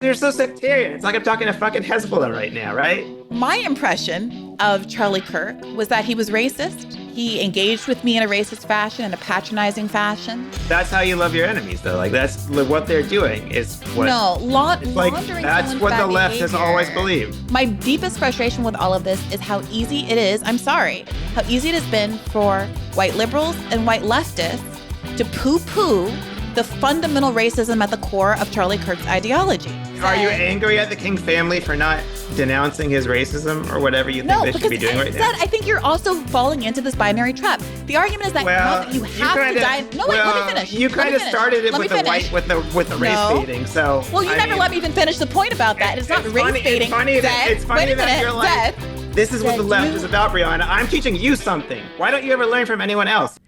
They're so sectarian. It's like I'm talking to fucking Hezbollah right now, right? My impression of Charlie Kirk was that he was racist. He engaged with me in a racist fashion, in a patronizing fashion. That's how you love your enemies, though. Like, that's what they're doing is what. No, It's like, laundering that's someone's what the bad left has behavior. always believed. My deepest frustration with all of this is how easy it is, I'm sorry, how easy it has been for white liberals and white leftists to poo-poo the fundamental racism at the core of Charlie Kirk's ideology. Are you angry at the King family for not denouncing his racism or whatever you think they should be doing right now? I think you're also falling into this binary trap. The argument is that, not that you have to die. No, wait, let me finish. You kind of started it with the white, with the race baiting. So well, you never let me even finish the point about that. It's not race baiting. It's funny that you're like, this is what the left is about, Briahna. I'm teaching you something. Why don't you ever learn from anyone else?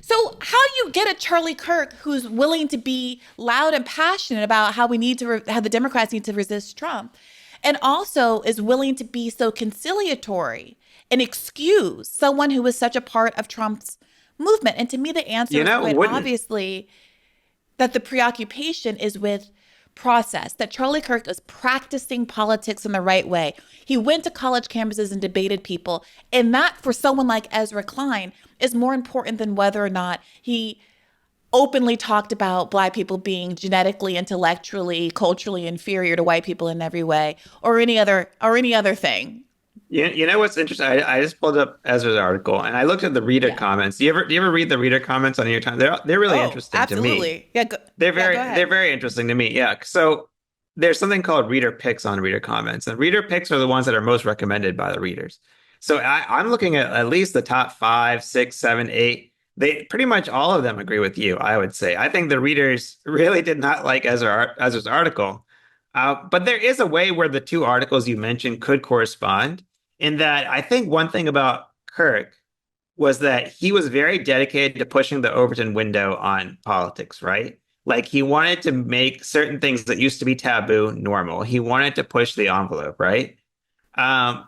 So how do you get a Charlie Kirk who's willing to be loud and passionate about how we need to, how the Democrats need to resist Trump, and also is willing to be so conciliatory and excuse someone who was such a part of Trump's movement? And to me, the answer is quite obviously that the preoccupation is with process, that Charlie Kirk is practicing politics in the right way. He went to college campuses and debated people. And that, for someone like Ezra Klein, is more important than whether or not he openly talked about Black people being genetically, intellectually, culturally inferior to white people in every way, or any other thing. You know what's interesting? I just pulled up Ezra's article and I looked at the reader comments. Do you ever read the reader comments on New York Times? They're really interesting to me. Yeah, they're very interesting to me. Yeah. So there's something called reader picks on reader comments, and reader picks are the ones that are most recommended by the readers. So I'm looking at least the top 5, 6, 7, 8. They pretty much all of them agree with you, I would say. I think the readers really did not like Ezra's article. But there is a way where the two articles you mentioned could correspond. In that, I think one thing about Kirk was that he was very dedicated to pushing the Overton window on politics, right? Like, he wanted to make certain things that used to be taboo normal. He wanted to push the envelope, right?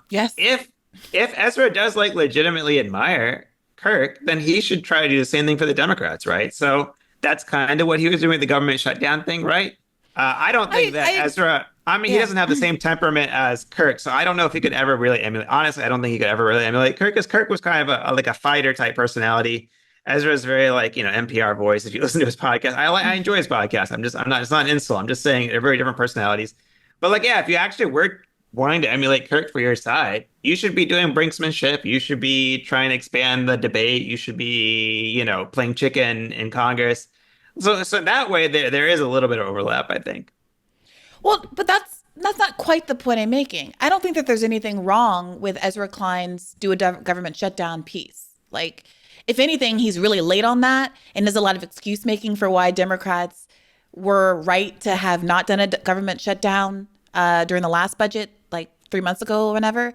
Yes. If Ezra does legitimately admire Kirk, then he should try to do the same thing for the Democrats, right? So that's kind of what he was doing with the government shutdown thing, right? I don't think Ezra. He doesn't have the same temperament as Kirk, so I don't know if he could ever really emulate. Honestly, I don't think he could ever really emulate Kirk, because Kirk was kind of a fighter type personality. Ezra's very NPR voice. If you listen to his podcast, I enjoy his podcast. I'm not. It's not an insult. I'm just saying they're very different personalities. But if you actually were wanting to emulate Kirk for your side, you should be doing brinksmanship. You should be trying to expand the debate. You should be playing chicken in Congress. So that way there is a little bit of overlap, I think. Well, but that's not quite the point I'm making. I don't think that there's anything wrong with Ezra Klein's do a government shutdown piece. If anything, he's really late on that, and there's a lot of excuse making for why Democrats were right to have not done a government shutdown during the last budget, 3 months ago or whenever.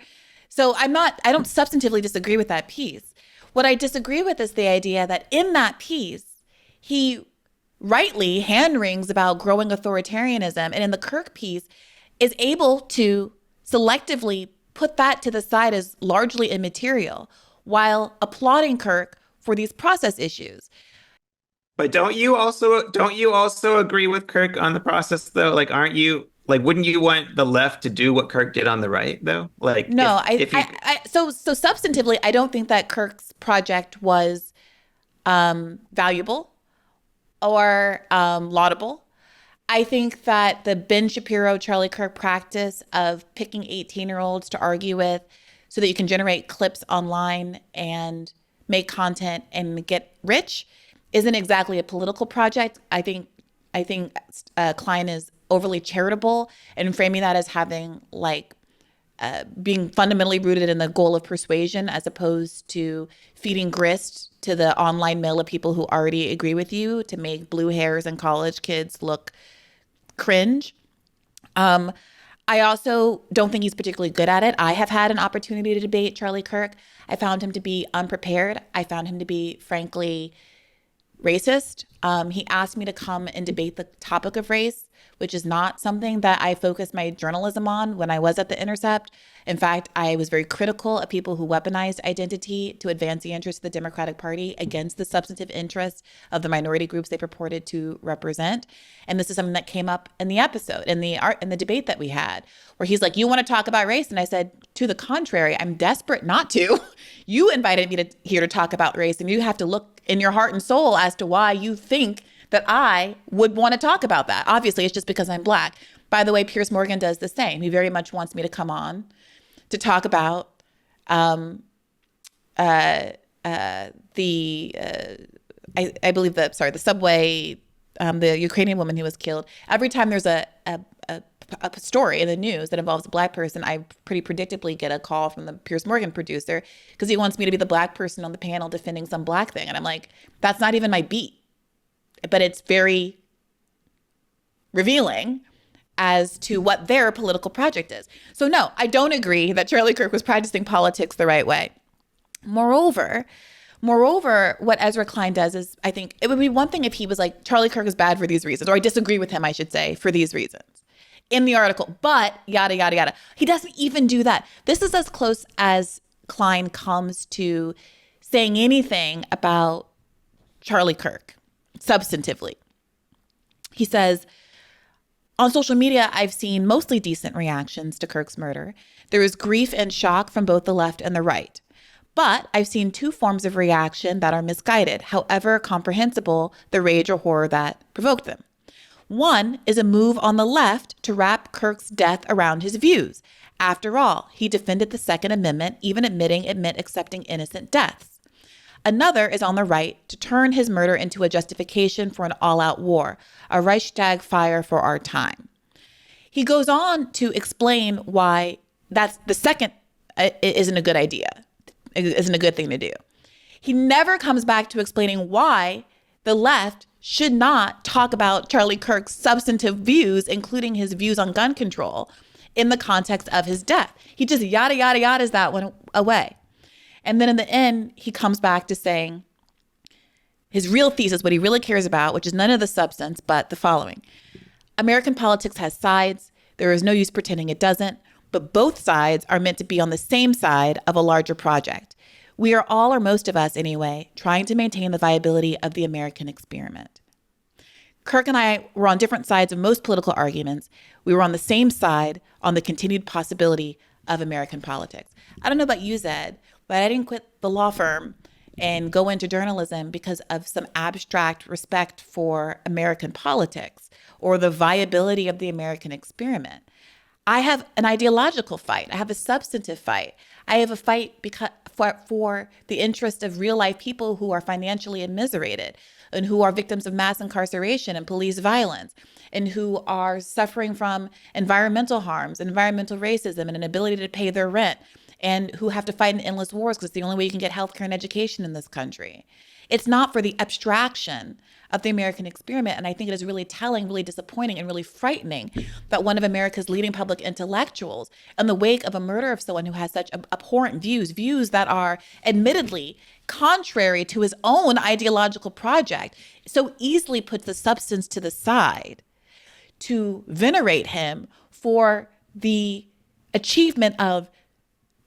So I don't substantively disagree with that piece. What I disagree with is the idea that in that piece, he rightly hand wrings about growing authoritarianism, and in the Kirk piece is able to selectively put that to the side as largely immaterial while applauding Kirk for these process issues. But don't you also agree with Kirk on the process, though? Wouldn't you want the left to do what Kirk did on the right, though? No, so substantively, I don't think that Kirk's project was valuable or laudable. I think that the Ben Shapiro, Charlie Kirk practice of picking 18-year-olds to argue with so that you can generate clips online and make content and get rich isn't exactly a political project. I think Klein is overly charitable and framing that as having being fundamentally rooted in the goal of persuasion, as opposed to feeding grist to the online mill of people who already agree with you to make blue hairs and college kids look cringe. I also don't think he's particularly good at it. I have had an opportunity to debate Charlie Kirk. I found him to be unprepared. I found him to be, frankly, racist. He asked me to come and debate the topic of race. which is not something that I focused my journalism on when I was at The Intercept. In fact, I was very critical of people who weaponized identity to advance the interests of the Democratic Party against the substantive interests of the minority groups they purported to represent. And this is something that came up in the episode, in the debate that we had, where he's like, "You want to talk about race?" And I said, "To the contrary, I'm desperate not to. You invited me here to talk about race, and you have to look in your heart and soul as to why you think that I would want to talk about that. Obviously, it's just because I'm Black." By the way, Piers Morgan does the same. He very much wants me to come on to talk about I believe the subway, the Ukrainian woman who was killed. Every time there's a story in the news that involves a Black person, I pretty predictably get a call from the Piers Morgan producer because he wants me to be the Black person on the panel defending some Black thing. And I'm like, that's not even my beat. But it's very revealing as to what their political project is. So no, I don't agree that Charlie Kirk was practicing politics the right way. Moreover, what Ezra Klein does is, I think it would be one thing if he was like, Charlie Kirk is bad for these reasons, or I disagree with him, I should say, for these reasons in the article, but yada, yada, yada. He doesn't even do that. This is as close as Klein comes to saying anything about Charlie Kirk substantively. He says, "On social media, I've seen mostly decent reactions to Kirk's murder. There is grief and shock from both the left and the right. But I've seen two forms of reaction that are misguided, however comprehensible the rage or horror that provoked them. One is a move on the left to wrap Kirk's death around his views. After all, he defended the Second Amendment, even admitting it meant accepting innocent deaths. Another is on the right to turn his murder into a justification for an all-out war, a Reichstag fire for our time." He goes on to explain why that's the second isn't a good idea, isn't a good thing to do. He never comes back to explaining why the left should not talk about Charlie Kirk's substantive views, including his views on gun control, in the context of his death. He just yada, yada, yadas that one away. And then in the end, he comes back to saying his real thesis, what he really cares about, which is none of the substance, but the following. American politics has sides. There is no use pretending it doesn't, but both sides are meant to be on the same side of a larger project. We are all, or most of us anyway, trying to maintain the viability of the American experiment. Kirk and I were on different sides of most political arguments. We were on the same side on the continued possibility of American politics. I don't know about you, Zed, but I didn't quit the law firm and go into journalism because of some abstract respect for American politics or the viability of the American experiment. I have an ideological fight. I have a substantive fight. I have a fight for the interest of real life people who are financially immiserated and who are victims of mass incarceration and police violence and who are suffering from environmental harms, environmental racism, and an inability to pay their rent, and who have to fight in endless wars because it's the only way you can get healthcare and education in this country. It's not for the abstraction of the American experiment. And I think it is really telling, really disappointing, and really frightening that one of America's leading public intellectuals, in the wake of a murder of someone who has such abhorrent views that are admittedly contrary to his own ideological project, so easily puts the substance to the side to venerate him for the achievement of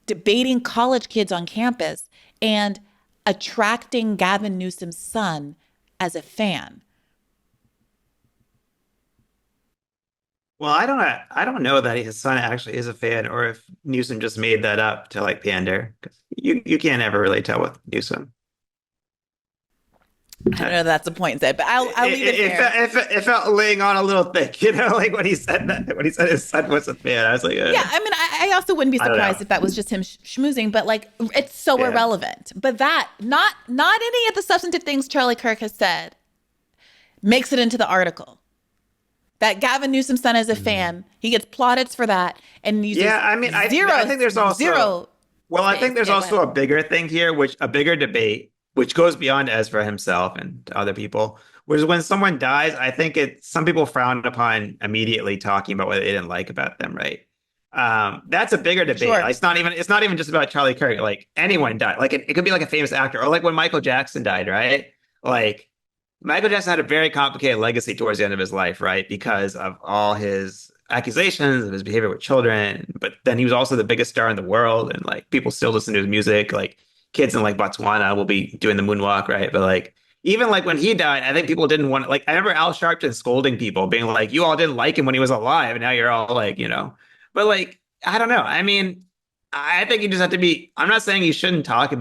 debating college kids on campus and attracting Gavin Newsom's son as a fan. Well, I don't know that his son actually is a fan, or if Newsom just made that up to like pander. 'Cause you can't ever really tell with Newsom. I don't know if that's the point, Zed, but I'll leave it there. It felt laying on a little thick, like when he said his son was a fan. I was like, yeah, I mean, I also wouldn't be surprised if that was just him schmoozing, but like, it's so irrelevant. But that, not any of the substantive things Charlie Kirk has said makes it into the article. That Gavin Newsom's son is a fan. He gets plaudits for that. And uses I think there's also zero. Well, I think there's also a bigger thing here, a bigger debate, which goes beyond Ezra himself and other people. Whereas when someone dies, I think some people frown upon immediately talking about what they didn't like about them, right? That's a bigger debate. Sure. It's not even just about Charlie Kirk. Like anyone died. Like it could be like a famous actor, or like when Michael Jackson died, right? Like Michael Jackson had a very complicated legacy towards the end of his life, right? Because of all his accusations of his behavior with children. But then he was also the biggest star in the world, and like people still listen to his music. Like kids in like Botswana will be doing the moonwalk, right? But like even like when he died, I think people didn't want like I remember Al Sharpton scolding people, being like, "You all didn't like him when he was alive, and now you're all like, you know." But like I don't know. I mean, I think you just have to be. I'm not saying you shouldn't talk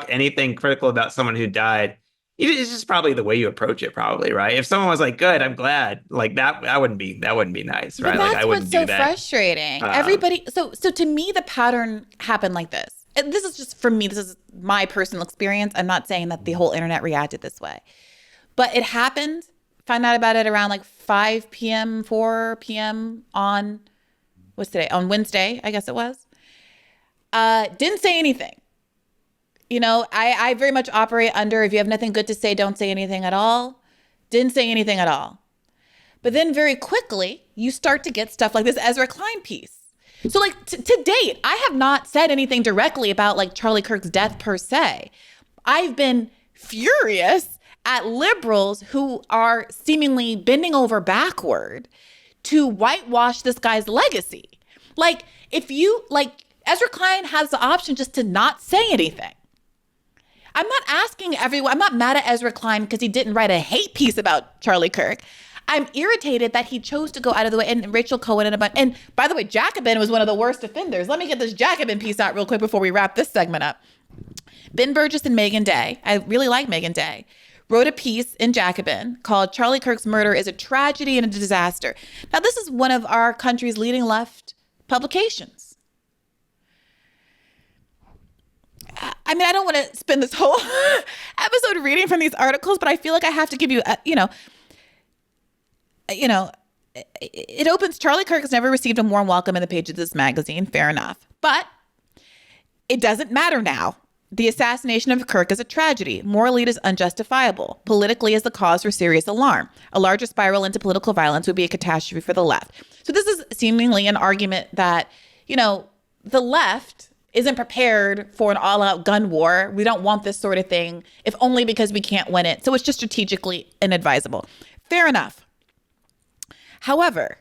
anything critical about someone who died. It's just probably the way you approach it, probably, right? If someone was like, "Good, I'm glad," like that wouldn't be nice, But right? Like I that's wouldn't what's do so that. frustrating. Um, Everybody, so to me, the pattern happened like this. And this is just for me, this is my personal experience. I'm not saying that the whole internet reacted this way, but it happened. Found out about it around like 5 p.m., 4 p.m. on what's today? On Wednesday, I guess it was. Didn't say anything. You know, I very much operate under if you have nothing good to say, don't say anything at all. Didn't say anything at all. But then very quickly, you start to get stuff like this Ezra Klein piece. So like to date, I have not said anything directly about like Charlie Kirk's death per se. I've been furious at liberals who are seemingly bending over backward to whitewash this guy's legacy. Like if you like Ezra Klein has the option just to not say anything. I'm not asking everyone, I'm not mad at Ezra Klein because he didn't write a hate piece about Charlie Kirk. I'm irritated that he chose to go out of the way, and Rachel Cohen and a bunch. And by the way, Jacobin was one of the worst offenders. Let me get this Jacobin piece out real quick before we wrap this segment up. Ben Burgis and Megan Day, I really like Megan Day, wrote a piece in Jacobin called Charlie Kirk's Murder is a Tragedy and a Disaster. Now, this is one of our country's leading left publications. I mean, I don't want to spend this whole episode reading from these articles, but I feel like I have to give you, it opens, Charlie Kirk has never received a warm welcome in the pages of this magazine. Fair enough. But it doesn't matter now. The assassination of Kirk is a tragedy. Morally, it is unjustifiable. Politically, is the cause for serious alarm. A larger spiral into political violence would be a catastrophe for the left. So this is seemingly an argument that, the left isn't prepared for an all-out gun war. We don't want this sort of thing, if only because we can't win it. So it's just strategically inadvisable. Fair enough. However,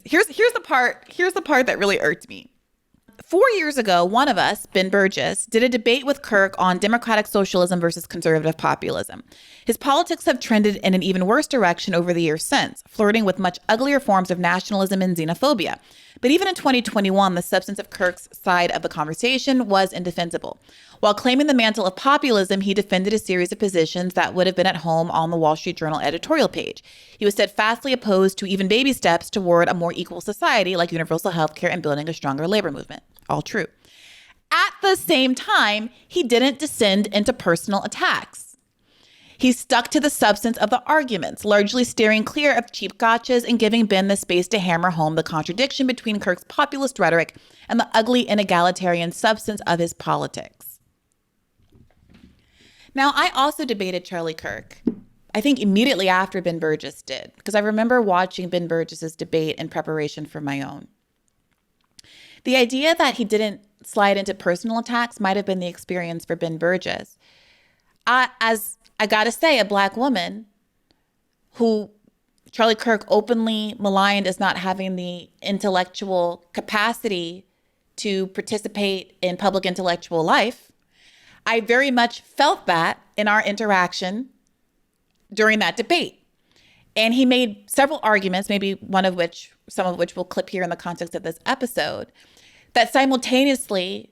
here's the part that really irked me. 4 years ago, one of us, Ben Burgis, did a debate with Kirk on democratic socialism versus conservative populism. His politics have trended in an even worse direction over the years since, flirting with much uglier forms of nationalism and xenophobia. But even in 2021, the substance of Kirk's side of the conversation was indefensible. While claiming the mantle of populism, he defended a series of positions that would have been at home on the Wall Street Journal editorial page. He was steadfastly opposed to even baby steps toward a more equal society like universal health care and building a stronger labor movement. All true. At the same time, he didn't descend into personal attacks. He stuck to the substance of the arguments, largely steering clear of cheap gotchas and giving Ben the space to hammer home the contradiction between Kirk's populist rhetoric and the ugly, inegalitarian substance of his politics. Now, I also debated Charlie Kirk, I think immediately after Ben Burgis did, because I remember watching Ben Burgis's debate in preparation for my own. The idea that he didn't slide into personal attacks might have been the experience for Ben Burgis. As I gotta say, a Black woman who Charlie Kirk openly maligned as not having the intellectual capacity to participate in public intellectual life, I very much felt that in our interaction during that debate. And he made several arguments, some of which we'll clip here in the context of this episode, that simultaneously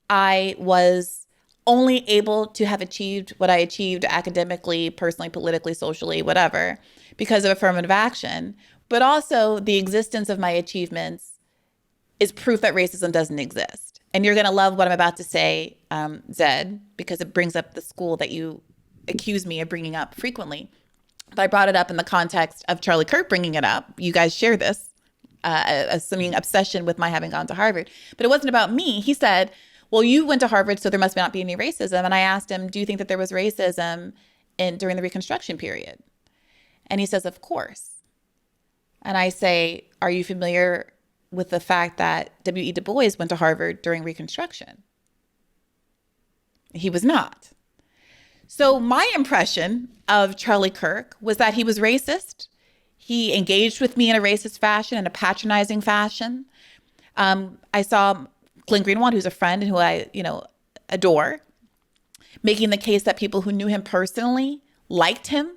I was only able to have achieved what I achieved academically, personally, politically, socially, whatever, because of affirmative action. But also the existence of my achievements is proof that racism doesn't exist. And you're going to love what I'm about to say, Zed, because it brings up the school that you accuse me of bringing up frequently. But I brought it up in the context of Charlie Kirk bringing it up. You guys share this, assuming obsession with my having gone to Harvard. But it wasn't about me. He said, well, you went to Harvard, so there must not be any racism. And I asked him, do you think that there was racism during the Reconstruction period? And he says, of course. And I say, are you familiar with the fact that W.E. Du Bois went to Harvard during Reconstruction? He was not. So my impression of Charlie Kirk was that he was racist. He engaged with me in a racist fashion, in a patronizing fashion. I saw Glenn Greenwald, who's a friend and who I, adore, making the case that people who knew him personally liked him.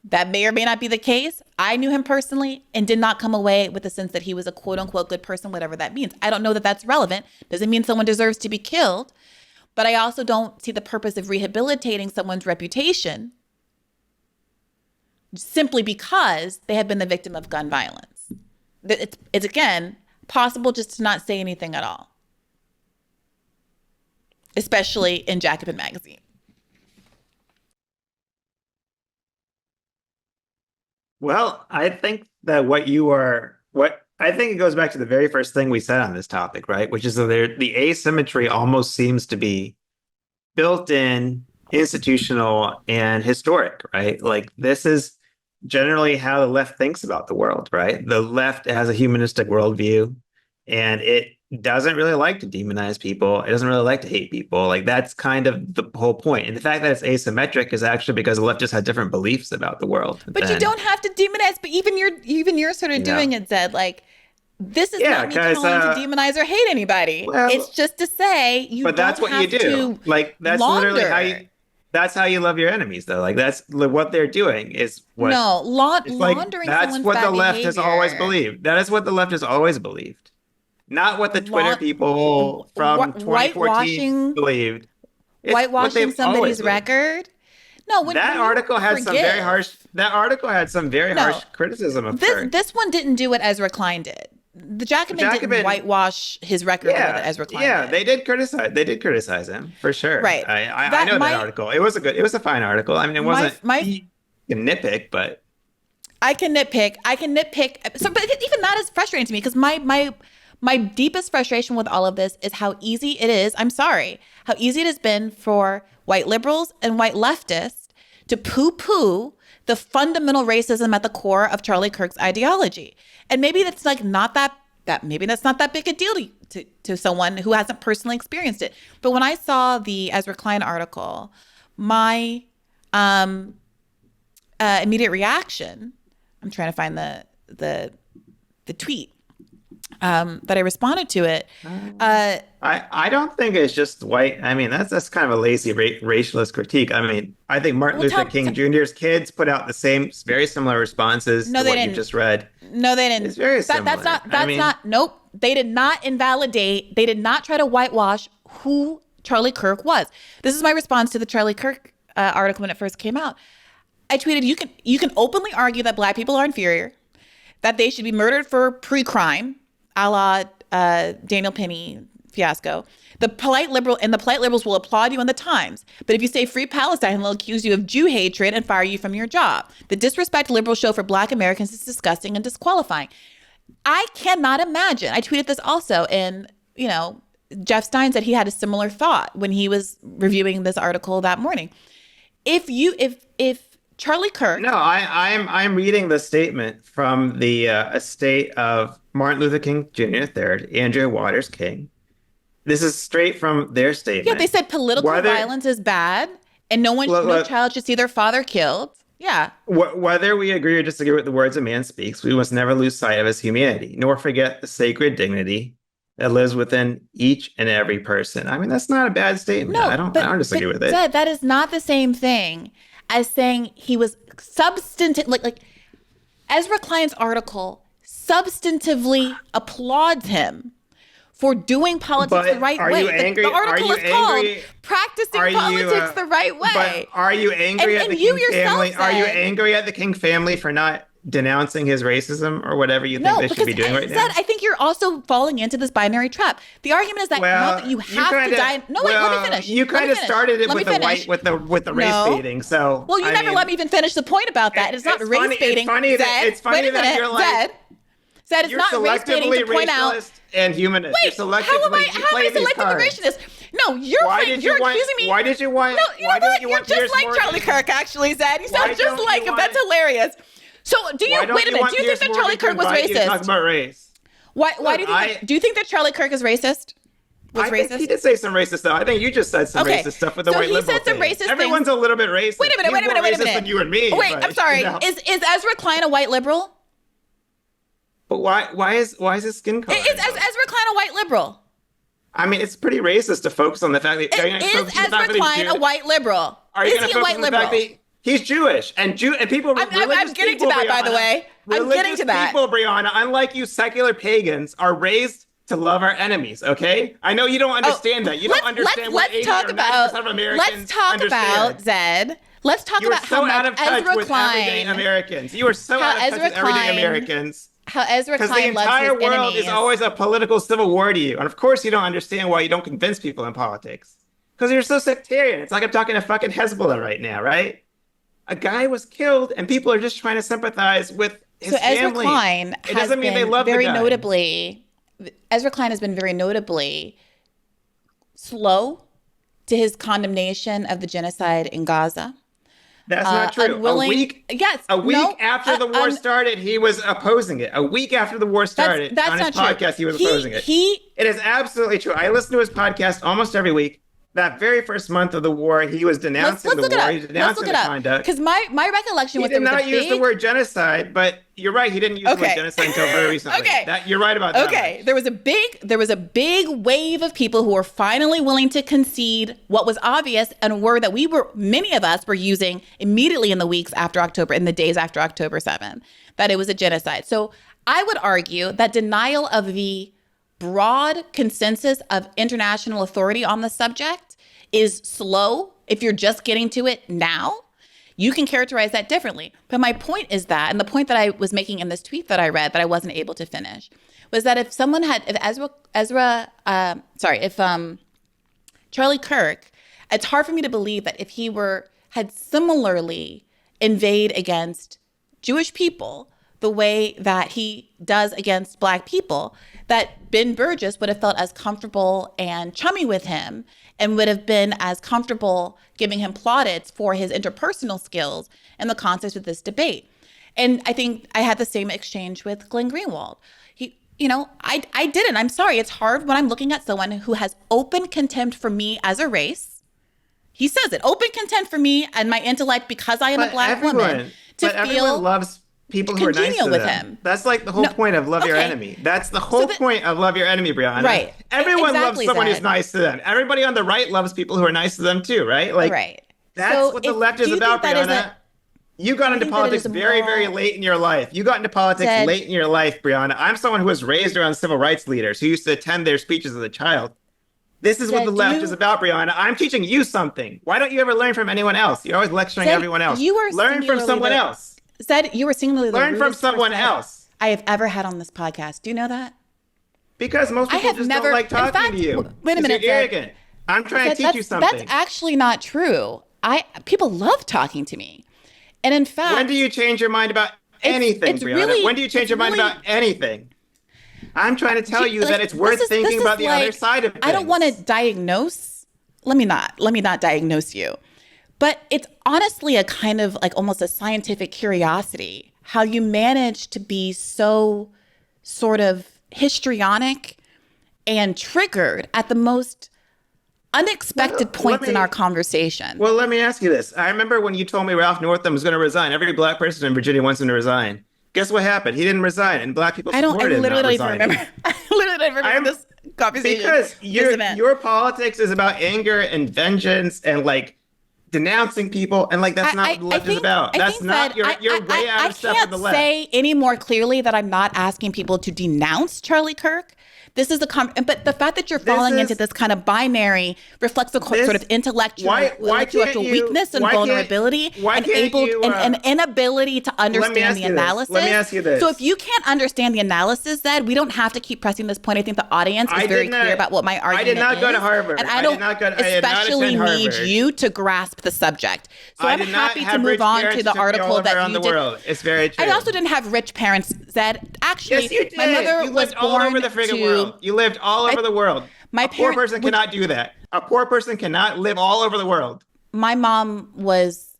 That may or may not be the case. I knew him personally and did not come away with the sense that he was a quote unquote good person, whatever that means. I don't know that that's relevant. Doesn't mean someone deserves to be killed. But I also don't see the purpose of rehabilitating someone's reputation simply because they have been the victim of gun violence. It's again, possible just to not say anything at all, especially in Jacobin magazine. Well, I think that I think it goes back to the very first thing we said on this topic, right? Which is that the asymmetry almost seems to be built in, institutional, and historic, right? Like this is generally how the left thinks about the world, right? The left has a humanistic worldview, and it doesn't really like to demonize people. It doesn't really like to hate people. Like that's kind of the whole point. And the fact that it's asymmetric is actually because the left just had different beliefs about the world. But you don't have to demonize. But even you're sort of doing it, Zed. Like this is not me calling to demonize or hate anybody. Well, it's just to say you. But that's what you do. Like that's literally how you. That's how you love your enemies, though. Like that's what they're doing is what. No, laundering. That's what the left has always believed. That is what the left has always believed. Not what the Twitter people from 2014 believed. Whitewashing somebody's record. No, that article had some very harsh. That article had some very harsh criticism of her. This one didn't do what Ezra Klein did. The Jacobin didn't whitewash his record the way that Ezra Klein did. They did criticize. They did criticize him for sure. Right. I know that article. It was a fine article. I mean, it wasn't a nitpick, but I can nitpick. So, but even that is frustrating to me because my deepest frustration with all of this is how easy it is. I'm sorry, how easy it has been for white liberals and white leftists to poo-poo the fundamental racism at the core of Charlie Kirk's ideology. And maybe that's like maybe that's not that big a deal to someone who hasn't personally experienced it. But when I saw the Ezra Klein article, my immediate reaction, I'm trying to find the tweet that I responded to it. I don't think it's just white. I mean, that's kind of a lazy racialist critique. I mean, I think Martin Luther King Jr.'s kids put out the same, very similar responses to what you just read. No, they didn't. It's very similar. Nope. They did not invalidate. They did not try to whitewash who Charlie Kirk was. This is my response to the Charlie Kirk article when it first came out. I tweeted, you can openly argue that Black people are inferior, that they should be murdered for pre-crime, a la Daniel Penny fiasco. The polite liberals will applaud you in the Times. But if you say free Palestine, they'll accuse you of Jew hatred and fire you from your job. The disrespect liberals show for Black Americans is disgusting and disqualifying. I cannot imagine. I tweeted this also, and Jeff Stein said he had a similar thought when he was reviewing this article that morning. If Charlie Kirk. No, I'm reading the statement from the estate of Martin Luther King Jr. III, Andrea Waters King. This is straight from their statement. Yeah, they said political violence is bad, and no child should see their father killed. Yeah. Whether we agree or disagree with the words a man speaks, we must never lose sight of his humanity, nor forget the sacred dignity that lives within each and every person. I mean, that's not a bad statement. No, I don't disagree with it. That is not the same thing as saying he was substantive. Like Ezra Klein's article substantively applauds him for doing politics the right way. Angry? The article is called "Practicing Politics the Right Way." But are you angry at the King family? Are you angry at the King family for not denouncing his racism or whatever you think they should be doing right now? I think you're also falling into this binary trap. The argument is that not that you have to die. No, wait, let me finish. You kind of started it with the race baiting. So you never let me even finish the point about that. It's not race baiting. It's funny that you're like. Zed, it's not race baiting to point out. And humanist. Wait, how am I selectively racist? No, you're accusing me. Why did you want? No, you're just like Charlie Kirk, actually, Zed. You sound just like him. That's hilarious. So, wait a minute. Do you think that Charlie Kirk was racist? Talk about race. Why do you think? Do you think that Charlie Kirk is racist? was I racist? think he did say some racist stuff. I think you just said some racist stuff with the white liberal said some thing. racist Everyone's things. a little bit racist. Wait a minute. He's more racist than you and me. Wait, but, I'm sorry. You know. Is Ezra Klein a white liberal? But why is his skin color? Is Ezra Klein a white liberal? I mean, it's pretty racist to focus on the fact that Is Ezra Klein a white liberal? Are you going to focus on the fact that he's Jewish and people? I'm getting to that, by the way. I'm getting to that. People, Briahna, unlike you, secular pagans, are raised to love our enemies. Okay, I know you don't understand that. You don't understand what 80% of Americans Let's talk about Zed. Let's talk about how much Ezra Klein. Everyday Americans. You are so out of touch with everyday Americans. How Ezra Klein loves his enemies. Because the entire world is always a political civil war to you. And of course you don't understand why you don't convince people in politics. Because you're so sectarian. It's like I'm talking to fucking Hezbollah right now, right? A guy was killed and people are just trying to sympathize with his family. Ezra Klein it doesn't mean they love the guy. Ezra Klein has been very notably slow to his condemnation of the genocide in Gaza. That's not true. Unwilling, a week after the war started, he was opposing it. A week after the war started, that's on his not podcast, true. he was opposing it. It is absolutely true. I listen to his podcast almost every week. That very first month of the war, he was denouncing the war. He was denouncing the conduct. Because my recollection was he did not use the word genocide, but you're right. He didn't use the word genocide until very recently. You're right about that. Okay, there was a big wave of people who were finally willing to concede what was obvious and a word that many of us were using immediately in the weeks after October, in the days after October 7th, that it was a genocide. So I would argue that denial of the broad consensus of international authority on the subject is slow. If you're just getting to it now, you can characterize that differently. But my point is that, and the point that I was making in this tweet that I read that I wasn't able to finish, was that if Charlie Kirk, it's hard for me to believe that if he had similarly inveighed against Jewish people the way that he does against Black people, that Ben Burgis would have felt as comfortable and chummy with him and would have been as comfortable giving him plaudits for his interpersonal skills in the context of this debate. And I think I had the same exchange with Glenn Greenwald. I didn't. I'm sorry. It's hard when I'm looking at someone who has open contempt for me as a race. He says it, open contempt for me and my intellect because I am a Black woman. Everyone loves people who are nice to them. That's like the whole point of love your enemy. That's the whole point of love your enemy, Briahna. Right. Everyone loves someone who's nice to them. Everybody on the right loves people who are nice to them too, right? Right. That's what the left is about, Briahna. You got into politics very, very late in your life. You got into politics late in your life, Briahna. I'm someone who was raised around civil rights leaders who used to attend their speeches as a child. This is what the left is about, Briahna. I'm teaching you something. Why don't you ever learn from anyone else? You're always lecturing everyone else. Learn from someone else. Said you were singularly learn from someone else I have ever had on this podcast. Do you know that? Because most people just don't like talking to you. Wait a minute, you're arrogant. I'm trying to teach you something. That's actually not true. People love talking to me, and in fact, when do you change your mind about anything, Briahna? When do you change your mind about anything? I'm trying to tell you that it's worth thinking about the other side of things. I don't want to diagnose. Let me not diagnose you. But it's honestly a kind of like almost a scientific curiosity how you manage to be so sort of histrionic and triggered at the most unexpected points in our conversation. Well, let me ask you this. I remember when you told me Ralph Northam was going to resign. Every Black person in Virginia wants him to resign. Guess what happened? He didn't resign, and Black people supported him. I literally don't even remember. I literally don't remember this conversation. Because your politics is about anger and vengeance and like denouncing people, and like that's not what the left is about. That's not you're way out of step with the left. I can't say any more clearly that I'm not asking people to denounce Charlie Kirk. This is but the fact that you're falling into this kind of binary reflects a sort of intellectual weakness and vulnerability and inability to understand the analysis. Let me ask you this. So if you can't understand the analysis, Zed, we don't have to keep pressing this point. I think the audience is very clear about what my argument is. I did not go to Harvard. And I don't especially need you to grasp the subject. So I'm happy to move on to the article that you did. It's very true. I also didn't have rich parents, Zed. Actually, yes, you did. My mother was all over the friggin' world. You lived all over the world. A poor person cannot do that. A poor person cannot live all over the world. My mom was,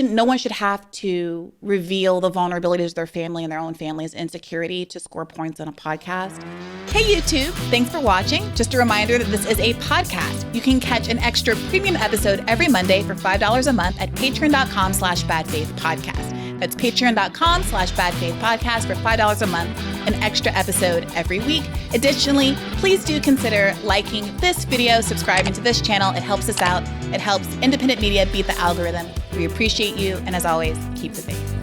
no one should have to reveal the vulnerabilities of their family and their own family's insecurity to score points on a podcast. Hey YouTube, thanks for watching. Just a reminder that this is a podcast. You can catch an extra premium episode every Monday for $5 a month at patreon.com/badfaithpodcast. That's patreon.com/badfaithpodcast for $5 a month, an extra episode every week. Additionally, please do consider liking this video, subscribing to this channel. It helps us out. It helps independent media beat the algorithm. We appreciate you. And as always, keep the faith.